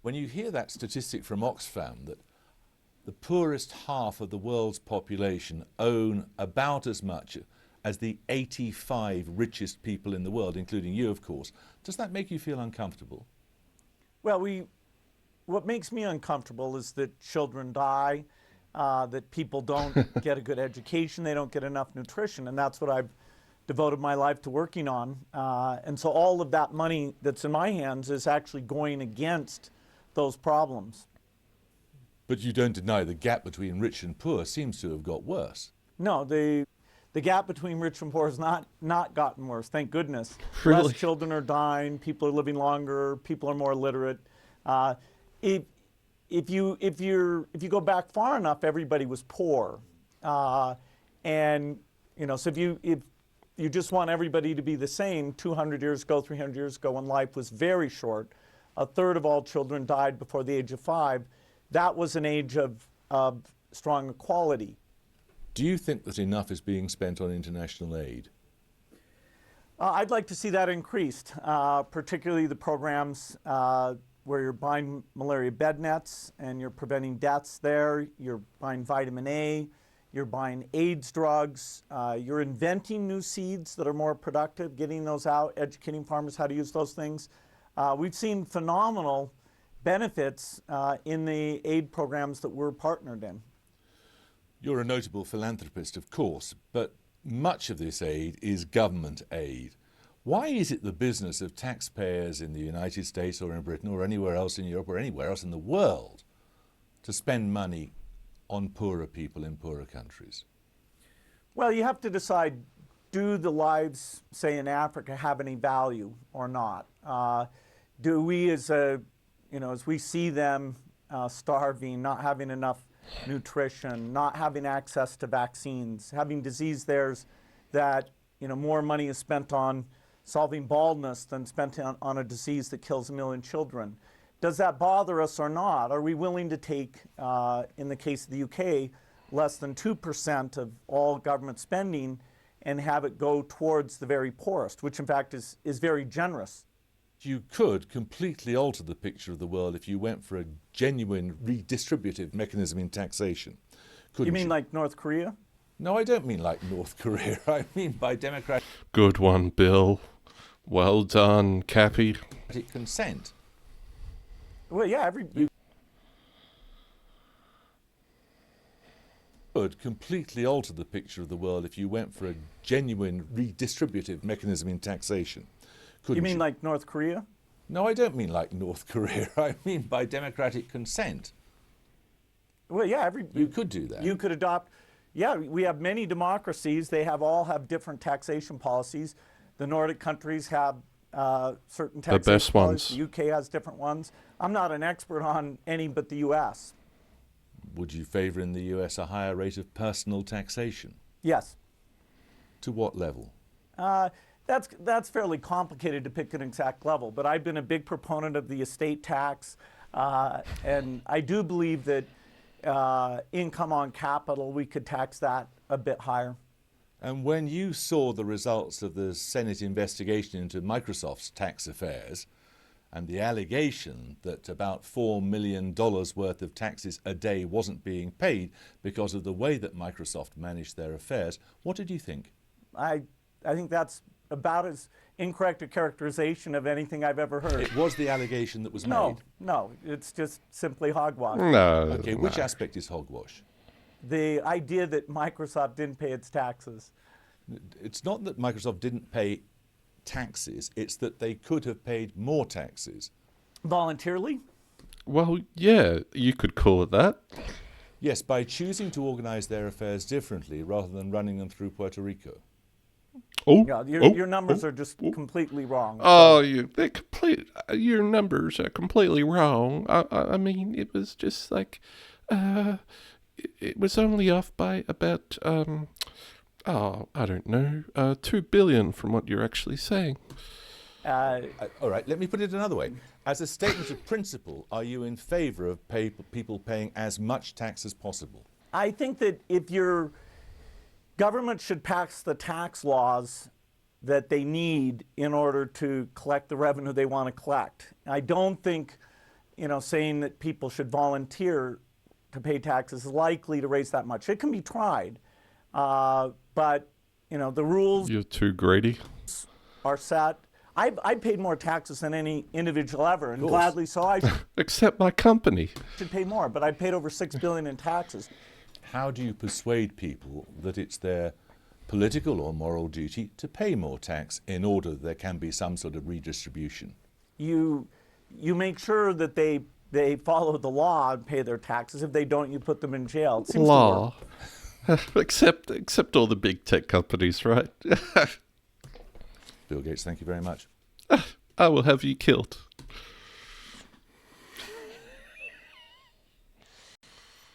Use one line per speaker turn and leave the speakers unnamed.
When you hear that statistic from Oxfam that the poorest half of the world's population own about as much as the 85 richest people in the world, including you, of course, does that make you feel uncomfortable?
Well, what makes me uncomfortable is that children die, that people don't get a good education, they don't get enough nutrition, and that's what I've devoted my life to working on. And so all of that money that's in my hands is actually going against those problems.
But you don't deny the gap between rich and poor seems to have got worse.
No, the gap between rich and poor has not gotten worse, thank goodness.
Really?
Less children are dying, people are living longer, people are more literate. If you go back far enough, everybody was poor. And so if you just want everybody to be the same, 200 years ago, 300 years ago, when life was very short, a third of all children died before the age of 5. That was an age of strong equality.
Do you think that enough is being spent on international aid?
I'd like to see that increased, particularly the programs where you're buying malaria bed nets and you're preventing deaths there, you're buying vitamin A, you're buying AIDS drugs, you're inventing new seeds that are more productive, getting those out, educating farmers how to use those things. We've seen phenomenal benefits in the aid programs that we're partnered in.
You're a notable philanthropist, of course, but much of this aid is government aid. Why is it the business of taxpayers in the United States or in Britain or anywhere else in Europe or anywhere else in the world to spend money on poorer people in poorer countries?
Well, you have to decide, do the lives, say in Africa, have any value or not? Do we as we see them starving, not having enough nutrition, not having access to vaccines, having disease there that more money is spent on solving baldness than spent on a disease that kills 1 million children. Does that bother us or not? Are we willing to take, in the case of the UK, less than 2% of all government spending and have it go towards the very poorest, which in fact is very generous?
You could completely alter the picture of the world if you went for a genuine redistributive mechanism in taxation.
You mean like North Korea?
No, I don't mean like North Korea. I mean by democratic
Good one, Bill. Well done, Cappy.
consent.
Well, yeah,
You could completely alter the picture of the world if you went for a genuine redistributive mechanism in taxation.
You mean like North Korea?
No, I don't mean like North Korea. I mean by democratic consent.
Well, yeah,
you could do that.
You could adopt. Yeah, we have many democracies. They all have different taxation policies. The Nordic countries have certain taxation
the best
policies.
ones.
The UK has different ones. I'm not an expert on any but the US.
Would you favor in the US a higher rate of personal taxation?
Yes.
To what level?
That's fairly complicated to pick an exact level, but I've been a big proponent of the estate tax, and I do believe that income on capital, we could tax that a bit higher.
And when you saw the results of the Senate investigation into Microsoft's tax affairs and the allegation that about $4 million worth of taxes a day wasn't being paid because of the way that Microsoft managed their affairs, what did you think?
I think that's about as incorrect a characterization of anything I've ever heard.
It was the allegation that was made?
No, it's just simply hogwash.
No.
Okay, which aspect is hogwash?
The idea that Microsoft didn't pay its taxes.
It's not that Microsoft didn't pay taxes, it's that they could have paid more taxes.
Voluntarily?
Well, yeah, you could call it that.
Yes, by choosing to organize their affairs differently rather than running them through Puerto Rico.
Yeah, your numbers are just completely wrong.
Oh, your numbers are completely wrong. I mean, it was just like, it was only off by about, I don't know, 2 billion from what you're actually saying.
All right, let me put it another way. As a statement of principle, are you in favor of people paying as much tax as possible?
I think that if your government should pass the tax laws that they need in order to collect the revenue they want to collect. I don't think saying that people should volunteer to pay taxes is likely to raise that much. It can be tried, but the rules
You're too greedy.
are set. I've paid more taxes than any individual ever, and gladly so. I
Except my company.
should pay more, but I paid over $6 billion in taxes.
How do you persuade people that it's their political or moral duty to pay more tax in order that there can be some sort of redistribution?
Mm.
You make sure that they follow the law and pay their taxes. If they don't, you put them in jail. It seems to work.
Law. except all the big tech companies, right?
Bill Gates, thank you very much.
I will have you killed.